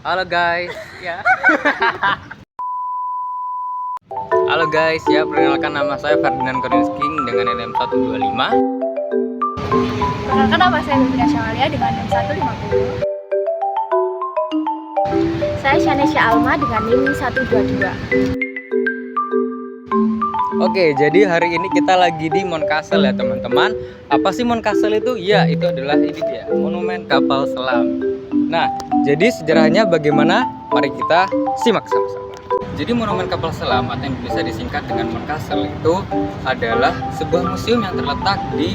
Halo guys, ya. Halo guys, ya perkenalkan nama saya Ferdinand King dengan NM 125. Perkenalkan nama saya Bebina Syamalia dengan NIM 150. Saya Shanesha Alma dengan NIM 122. Oke, jadi hari ini kita lagi di Moncastle ya teman-teman. Apa sih Moncastle itu? Ya, itu adalah ini dia, monumen kapal selam. Nah, jadi sejarahnya bagaimana? Mari kita simak sama-sama. Jadi monumen kapal selam atau yang bisa disingkat dengan Moncastle itu adalah sebuah museum yang terletak di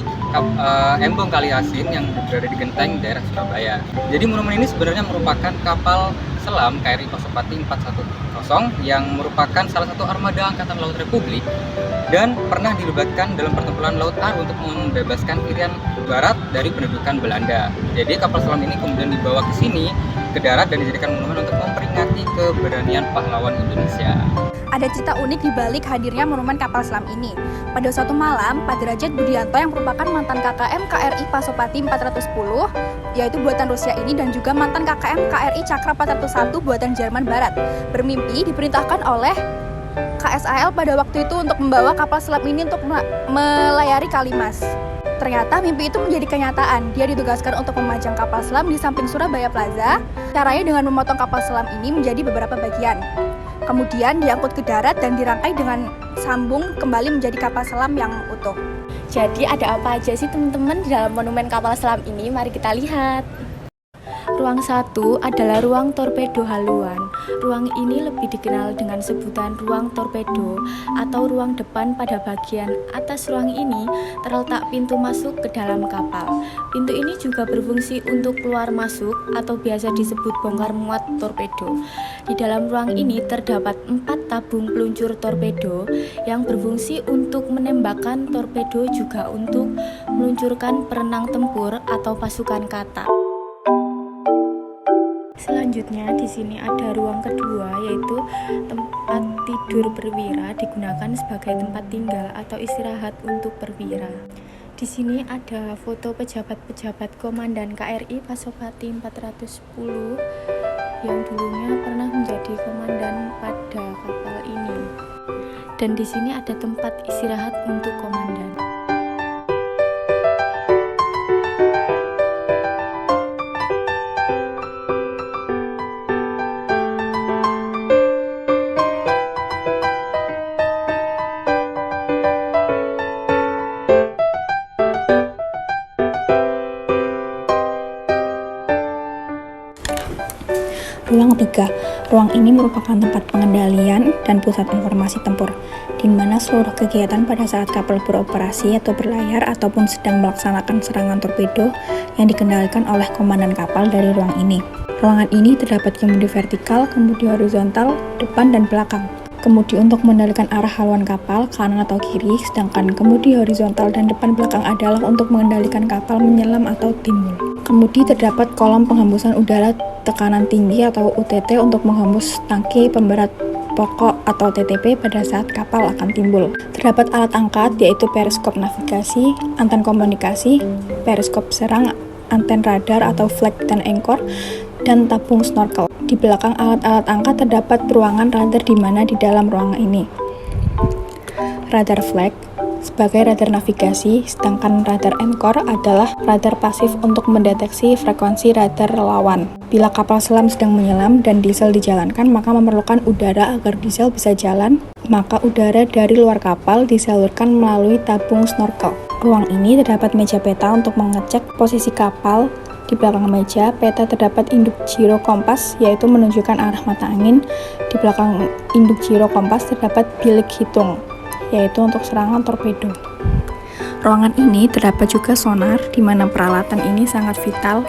Embong Kali Asin yang berada di Genteng, daerah Surabaya. Jadi monumen ini sebenarnya merupakan kapal selam KRI Pasopati 410 yang merupakan salah satu armada Angkatan Laut Republik dan pernah dilibatkan dalam pertempuran Laut Aru untuk membebaskan Irian Barat dari pendudukan Belanda. Jadi kapal selam ini kemudian dibawa ke sini ke darat dan dijadikan monumen untuk memperingati keberanian pahlawan Indonesia. Ada cerita unik di balik hadirnya monumen kapal selam ini. Pada suatu malam, Pak Derajat Budianto yang merupakan mantan KKM KRI Pasopati 410, yaitu buatan Rusia ini, dan juga mantan KKM KRI Cakra 401 buatan Jerman Barat, bermimpi diperintahkan oleh KSAL pada waktu itu untuk membawa kapal selam ini untuk melayari Kalimas. Ternyata mimpi itu menjadi kenyataan. Dia ditugaskan untuk memajang kapal selam di samping Surabaya Plaza. Caranya dengan memotong kapal selam ini menjadi beberapa bagian. Kemudian diangkut ke darat dan dirangkai dengan sambung kembali menjadi kapal selam yang utuh. Jadi ada apa aja sih teman-teman di dalam monumen kapal selam ini? Mari kita lihat. Ruang 1 adalah ruang torpedo haluan. Ruang ini lebih dikenal dengan sebutan ruang torpedo atau ruang depan. Pada bagian atas ruang ini terletak pintu masuk ke dalam kapal. Pintu ini juga berfungsi untuk keluar masuk atau biasa disebut bongkar muat torpedo. Di dalam ruang ini terdapat 4 tabung peluncur torpedo yang berfungsi untuk menembakkan torpedo, juga untuk meluncurkan perenang tempur atau pasukan kata. Selanjutnya di sini ada ruang kedua, yaitu tempat tidur perwira, digunakan sebagai tempat tinggal atau istirahat untuk perwira. Di sini ada foto pejabat-pejabat komandan KRI Pasopati 410 yang dulunya pernah menjadi komandan pada kapal ini. Dan di sini ada tempat istirahat untuk komandan. Ruang 3. Ruang ini merupakan tempat pengendalian dan pusat informasi tempur, di mana seluruh kegiatan pada saat kapal beroperasi atau berlayar ataupun sedang melaksanakan serangan torpedo yang dikendalikan oleh komandan kapal dari ruang ini. Ruangan ini terdapat kemudi vertikal, kemudi horizontal, depan dan belakang. Kemudi untuk mengendalikan arah haluan kapal, kanan atau kiri, sedangkan kemudi horizontal dan depan belakang adalah untuk mengendalikan kapal menyelam atau timbul. Kemudi terdapat kolom penghembusan udara tekanan tinggi atau UTT untuk menghembus tangki pemberat pokok atau TTP pada saat kapal akan timbul. Terdapat alat angkat yaitu periskop navigasi, anten komunikasi, periskop serang, anten radar atau flag dan anchor, dan tabung snorkel. Di belakang alat-alat angkat terdapat ruangan radar di mana di dalam ruangan ini. Radar flag sebagai radar navigasi, sedangkan radar anchor adalah radar pasif untuk mendeteksi frekuensi radar lawan. Bila kapal selam sedang menyelam dan diesel dijalankan, maka memerlukan udara agar diesel bisa jalan, maka udara dari luar kapal disalurkan melalui tabung snorkel. Ruang ini terdapat meja peta untuk mengecek posisi kapal. Di belakang meja peta terdapat induk giro kompas, yaitu menunjukkan arah mata angin. Di belakang induk giro kompas terdapat bilik hitung, yaitu untuk serangan torpedo. Ruangan ini terdapat juga sonar, di mana peralatan ini sangat vital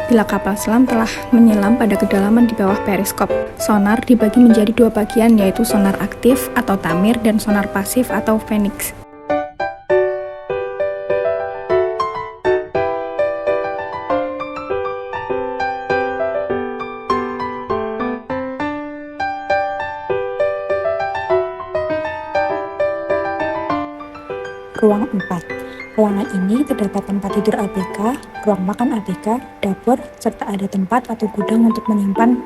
bila kapal selam telah menyelam pada kedalaman di bawah periskop. Sonar dibagi menjadi 2 bagian, yaitu sonar aktif atau Tamir dan sonar pasif atau Phoenix. Ruang 4. Ruangan ini terdapat tempat tidur ABK, ruang makan ABK, dapur, serta ada tempat atau gudang untuk menyimpan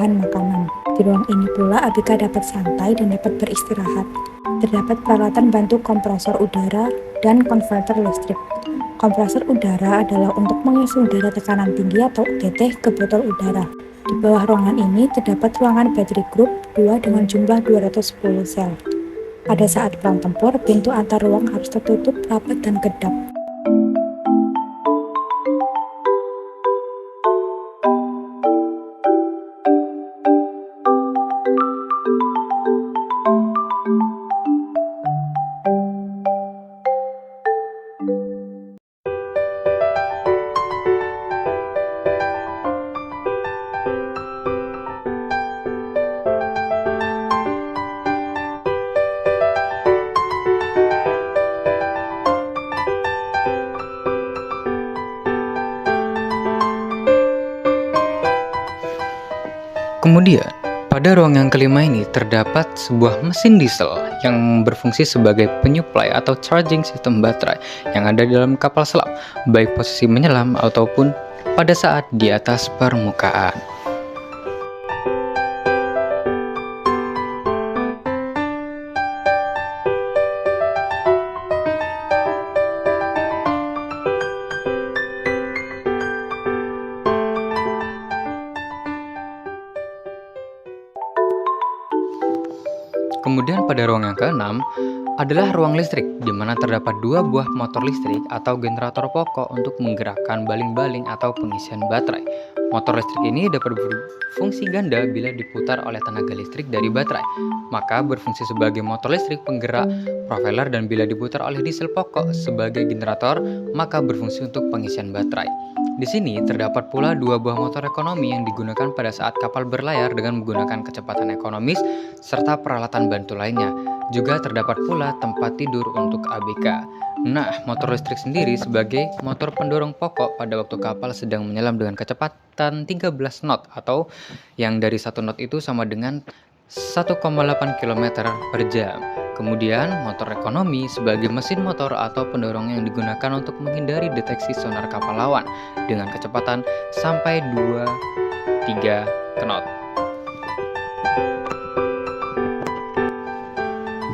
bahan makanan. Di ruang ini pula ABK dapat santai dan dapat beristirahat. Terdapat peralatan bantu kompresor udara dan konverter listrik. Kompresor udara adalah untuk mengisi udara tekanan tinggi atau UDT ke botol udara. Di bawah ruangan ini terdapat ruangan battery group 2 dengan jumlah 210 sel. Pada saat perang tempur, pintu antar ruang harus tertutup rapat dan kedap. Kemudian, pada ruang yang kelima ini terdapat sebuah mesin diesel yang berfungsi sebagai penyuplai atau charging sistem baterai yang ada di dalam kapal selam, baik posisi menyelam ataupun pada saat di atas permukaan. Kemudian pada ruang yang keenam adalah ruang listrik, di mana terdapat 2 buah motor listrik atau generator pokok untuk menggerakkan baling-baling atau pengisian baterai. Motor listrik ini dapat berfungsi ganda bila diputar oleh tenaga listrik dari baterai, maka berfungsi sebagai motor listrik penggerak propeller, dan bila diputar oleh diesel pokok sebagai generator, maka berfungsi untuk pengisian baterai. Di sini terdapat pula 2 buah motor ekonomi yang digunakan pada saat kapal berlayar dengan menggunakan kecepatan ekonomis serta peralatan bantu lainnya. Juga terdapat pula tempat tidur untuk ABK. Nah, motor listrik sendiri sebagai motor pendorong pokok pada waktu kapal sedang menyelam dengan kecepatan 13 knot atau yang dari 1 knot itu sama dengan 1,8 km per jam. Kemudian, motor ekonomi sebagai mesin motor atau pendorong yang digunakan untuk menghindari deteksi sonar kapal lawan dengan kecepatan sampai 2-3 knot.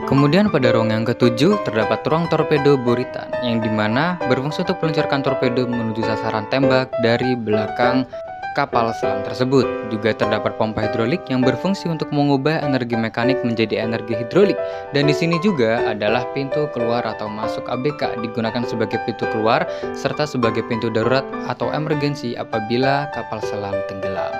Kemudian pada ruang yang ketujuh terdapat ruang torpedo buritan yang dimana berfungsi untuk meluncurkan torpedo menuju sasaran tembak dari belakang kapal selam tersebut. Juga terdapat pompa hidrolik yang berfungsi untuk mengubah energi mekanik menjadi energi hidrolik. Dan di sini juga adalah pintu keluar atau masuk ABK digunakan sebagai pintu keluar serta sebagai pintu darurat atau emergensi apabila kapal selam tenggelam.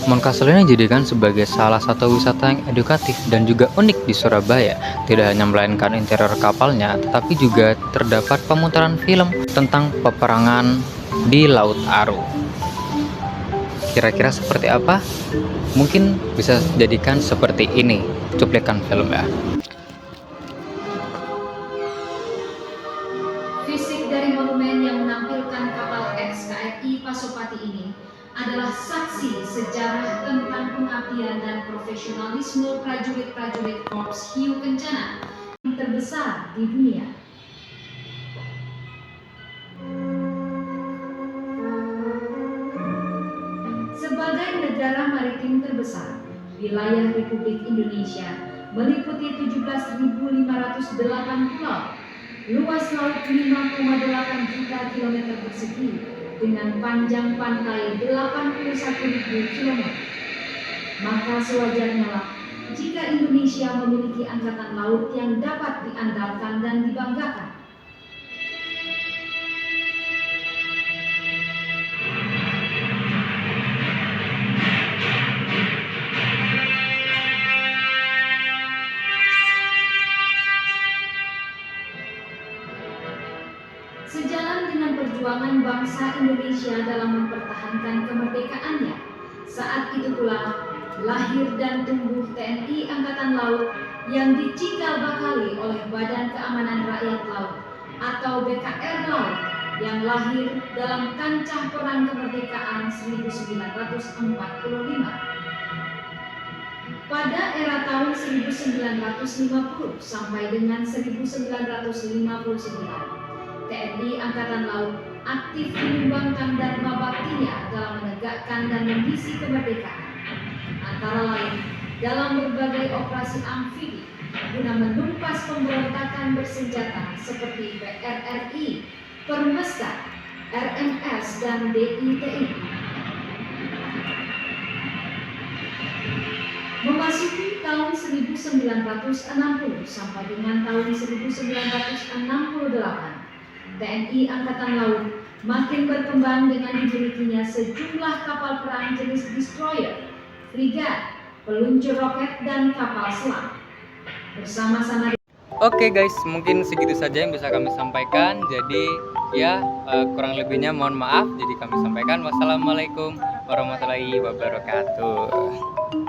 Moncastle ini dijadikan sebagai salah satu wisata yang edukatif dan juga unik di Surabaya. Tidak hanya melainkan interior kapalnya, tetapi juga terdapat pemutaran film tentang peperangan di Laut Aru. Kira-kira seperti apa? Mungkin bisa jadikan seperti ini cuplikan filmnya. Fisik dari monumen yang menampilkan kapal KRI Pasopati ini adalah saksi sejarah tentang pengabdian dan profesionalisme prajurit-prajurit Korps Hiu Kencana yang terbesar di dunia. Sebagai negara maritim terbesar, wilayah Republik Indonesia meliputi 17.508 pulau, luas laut 5,8 juta kilometer persegi, dengan panjang pantai 81.000 km. Maka sewajarnya lah jika Indonesia memiliki angkatan laut yang dapat diandalkan dan dibanggakan. Sejalan dengan perjuangan bangsa Indonesia dalam mempertahankan kemerdekaannya, saat itu pula lahir dan tumbuh TNI Angkatan Laut yang dicikal bakali oleh Badan Keamanan Rakyat Laut atau BKR Laut yang lahir dalam kancah perang kemerdekaan 1945. Pada era tahun tahun 1950 sampai dengan 1959, TNI Angkatan Laut aktif menyumbangkan dharma baktinya dalam menegakkan dan mengisi kemerdekaan, antara lain dalam berbagai operasi amfibi guna menumpas pemberontakan bersenjata seperti PRRI, Permesta, RMS, dan DITI. Memasuki tahun 1960 sampai dengan tahun 1968, TNI Angkatan Laut makin berkembang dengan dimilikinya sejumlah kapal perang jenis destroyer, frigat, peluncur roket, dan kapal selam. Bersama-sama Oke guys, mungkin segitu saja yang bisa kami sampaikan. Jadi ya kurang lebihnya mohon maaf. Jadi kami sampaikan wassalamualaikum warahmatullahi wabarakatuh.